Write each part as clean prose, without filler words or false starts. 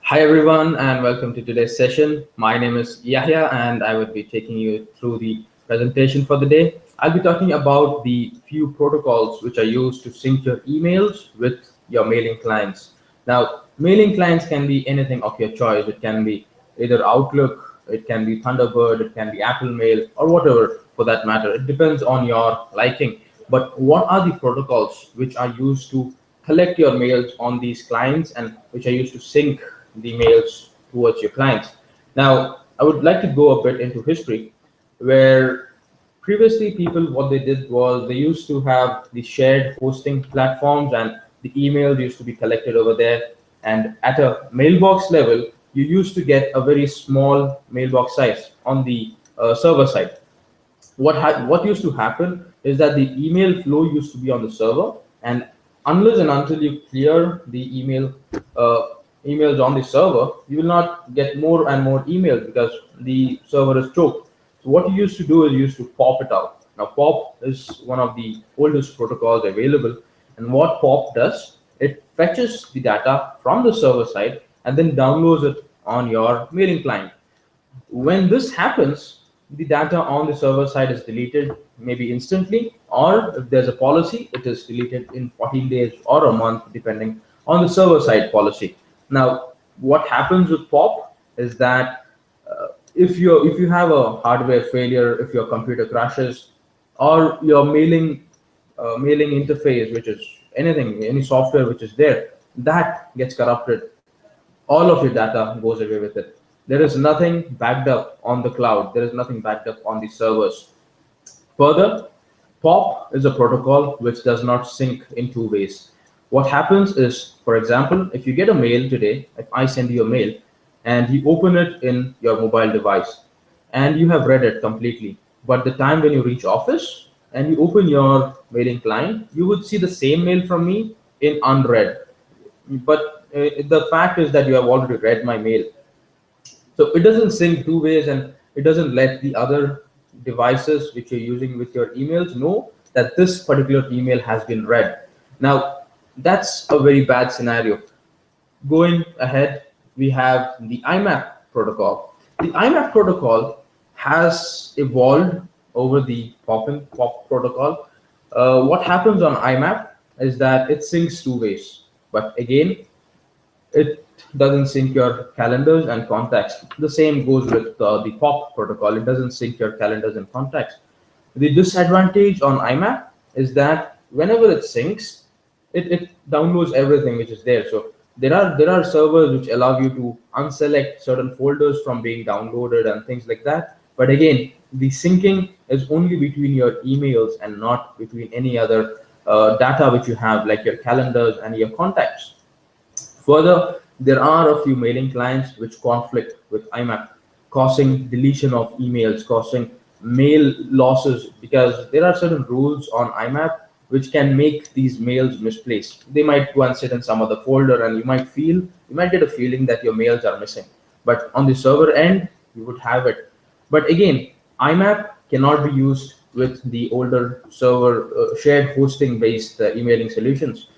Hi everyone and welcome to today's session. My name is Yahya and I would be taking you through the presentation for the day. I'll be talking about the few protocols which are used to sync your emails with your mailing clients. Now, mailing clients can be anything of your choice. It can be either Outlook, it can be Thunderbird, it can be Apple Mail, or whatever for that matter. It depends on your liking. But what are the protocols which are used to collect your mails on these clients and which are used to sync the mails towards your clients? Now, I would like to go a bit into history where previously people what they did was they used to have the shared hosting platforms and the emails used to be collected over there, and at a mailbox level you used to get a very small mailbox size on the server side. What used to happen is that the email flow used to be on the server, and unless and until you clear the uh, emails on the server, you will not get more and more emails because the server is choked. So what you used to do is you used to pop it out. Now pop is one of the oldest protocols available, and what pop does, it fetches the data from the server side and then downloads it on your mailing client. When this happens, the data on the server side is deleted maybe instantly, or if there's a policy, it is deleted in 14 days or a month, depending on the server side policy. Now, what happens with POP is that if you have a hardware failure, if your computer crashes, or your mailing interface, which is anything, any software which is there, that gets corrupted, all of your data goes away with it. There is nothing backed up on the cloud. There is nothing backed up on the servers. Further, POP is a protocol which does not sync in two ways. What happens is, for example, if you get a mail today, if I send you a mail and you open it in your mobile device and you have read it completely, but the time when you reach office and you open your mailing client, you would see the same mail from me in unread. But the fact is that you have already read my mail, so it doesn't sync two ways, and it doesn't let the other devices which you're using with your emails know that this particular email has been read. Now, that's a very bad scenario. Going ahead, we have the IMAP protocol. The IMAP protocol has evolved over the POP protocol. What happens on IMAP is that it syncs two ways, but again, it doesn't sync your calendars and contacts. The same goes with the POP protocol. It doesn't sync your calendars and contacts. The disadvantage on IMAP is that whenever it syncs, it downloads everything which is there. So there are servers which allow you to unselect certain folders from being downloaded and things like that. But again, the syncing is only between your emails and not between any other data which you have, like your calendars and your contacts. Further, there are a few mailing clients which conflict with IMAP, causing deletion of emails, causing mail losses, because there are certain rules on IMAP which can make these mails misplaced. They might go and sit in some other folder, and you might get a feeling that your mails are missing. But on the server end, you would have it. But again, IMAP cannot be used with the older server shared hosting based emailing solutions.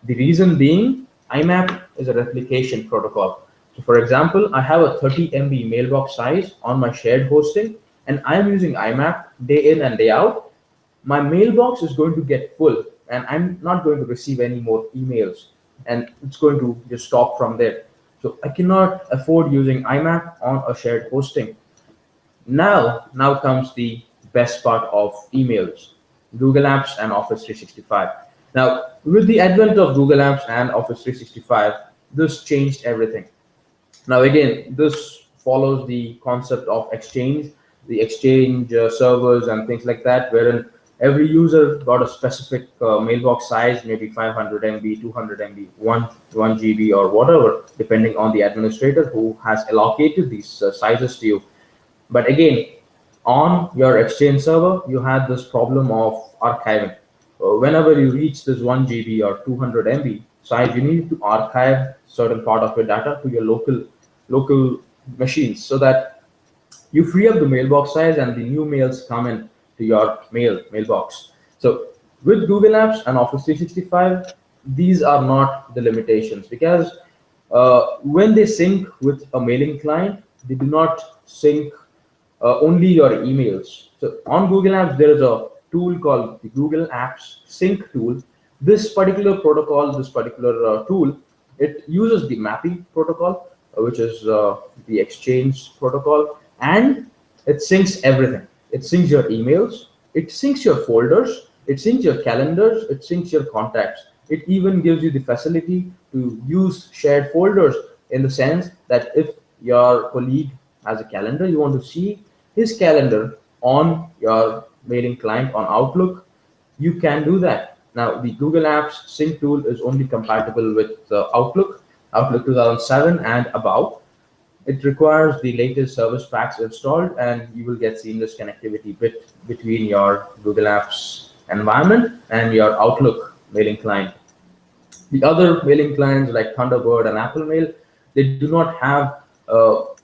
The reason being, IMAP is a replication protocol. So for example, I have a 30 MB mailbox size on my shared hosting, and I'm using IMAP day in and day out. My mailbox is going to get full, and I'm not going to receive any more emails, and it's going to just stop from there. So I cannot afford using IMAP on a shared hosting. Now comes the best part of emails, Google Apps and Office 365. Now, with the advent of Google Apps and Office 365, this changed everything. Now, again, this follows the concept of Exchange, the Exchange servers and things like that, wherein every user got a specific mailbox size, maybe 500 MB, 200 MB, 1 GB, or whatever, depending on the administrator who has allocated these sizes to you. But again, on your Exchange server, you had this problem of archiving. Whenever you reach this 1 GB or 200 MB size, you need to archive certain part of your data to your local machines, so that you free up the mailbox size and the new mails come in to your mailbox. So with Google Apps and Office 365, these are not the limitations, because When they sync with a mailing client, they do not sync only your emails. So on Google Apps, there is a tool called the Google Apps Sync tool. This particular protocol, this particular tool, it uses the mapping protocol, which is the exchange protocol, and it syncs everything. It syncs your emails, it syncs your folders, it syncs your calendars, it syncs your contacts. It even gives you the facility to use shared folders, in the sense that if your colleague has a calendar, you want to see his calendar on your mailing client on Outlook, you can do that. Now, the Google Apps Sync tool is only compatible with Outlook, Outlook 2007 and above. It requires the latest service packs installed, and you will get seamless connectivity between your Google Apps environment and your Outlook mailing client. The other mailing clients like Thunderbird and Apple Mail, they do not have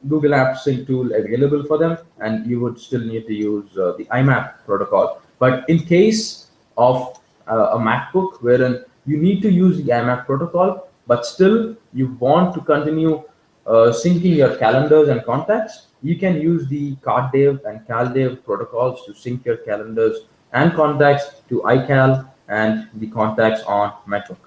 Google Apps Sync tool available for them, and you would still need to use the IMAP protocol. But in case of a MacBook wherein you need to use the IMAP protocol, but still you want to continue syncing your calendars and contacts, you can use the CardDave and CalDave protocols to sync your calendars and contacts to iCal and the contacts on MacBook.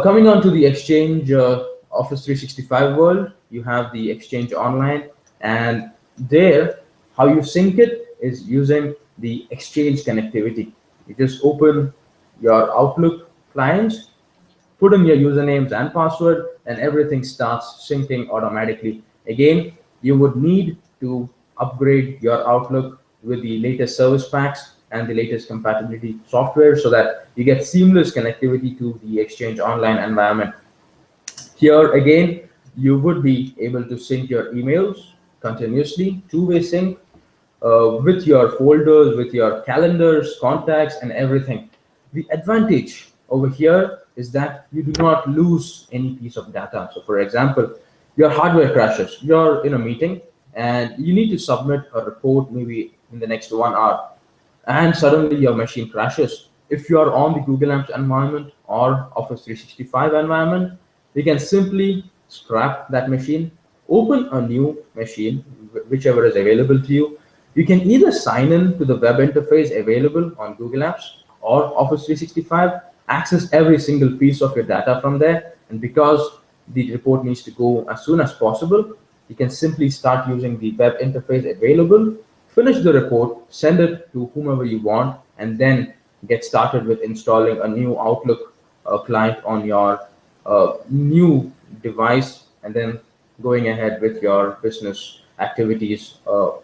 Coming on to the Exchange Office 365 world, you have the Exchange Online, and there, how you sync it is using the Exchange connectivity. You just open your Outlook clients, put in your usernames and password, and everything starts syncing automatically. Again, you would need to upgrade your Outlook with the latest service packs and the latest compatibility software so that you get seamless connectivity to the Exchange Online environment. Here again, you would be able to sync your emails continuously, two-way sync, with your folders, with your calendars, contacts, and everything. The advantage over here is that you do not lose any piece of data. So for example, your hardware crashes, you're in a meeting and you need to submit a report maybe in the next 1 hour, and suddenly your machine crashes. If you are on the Google Apps environment or Office 365 environment, you can simply scrap that machine, open a new machine, whichever is available to you. You can either sign in to the web interface available on Google Apps or Office 365, access every single piece of your data from there, and because the report needs to go as soon as possible, you can simply start using the web interface available, finish the report, send it to whomever you want, and then get started with installing a new Outlook client on your new device, and then going ahead with your business activities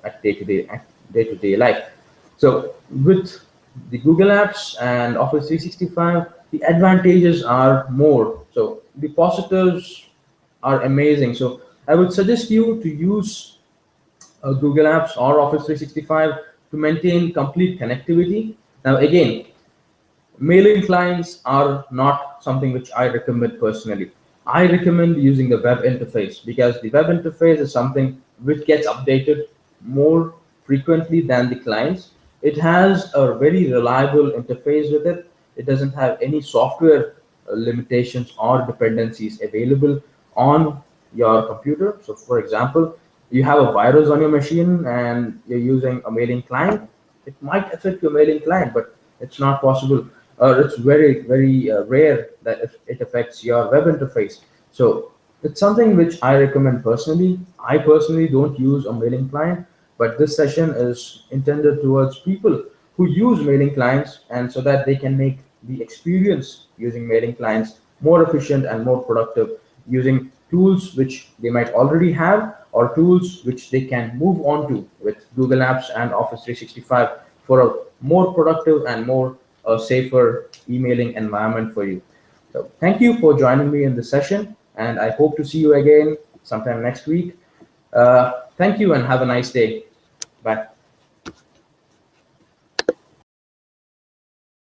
at day-to-day life. So with the Google Apps and Office 365, the advantages are more. So the positives are amazing. So I would suggest you to use Google Apps or Office 365 to maintain complete connectivity. Now again, mailing clients are not something which I recommend personally. I recommend using the web interface, because the web interface is something which gets updated more frequently than the clients. It has a very reliable interface with it. It doesn't have any software limitations or dependencies available on your computer. So for example, you have a virus on your machine and you're using a mailing client, it might affect your mailing client, but it's not possible, or it's very rare that it affects your web interface. So it's something which I recommend personally. I personally don't use a mailing client, but this session is intended towards people who use mailing clients, and so that they can make the experience using mailing clients more efficient and more productive, using tools which they might already have, or tools which they can move on to with Google Apps and Office 365 for a more productive and more safer emailing environment for you. So thank you for joining me in this session, and I hope to see you again sometime next week. Thank you and have a nice day. Bye.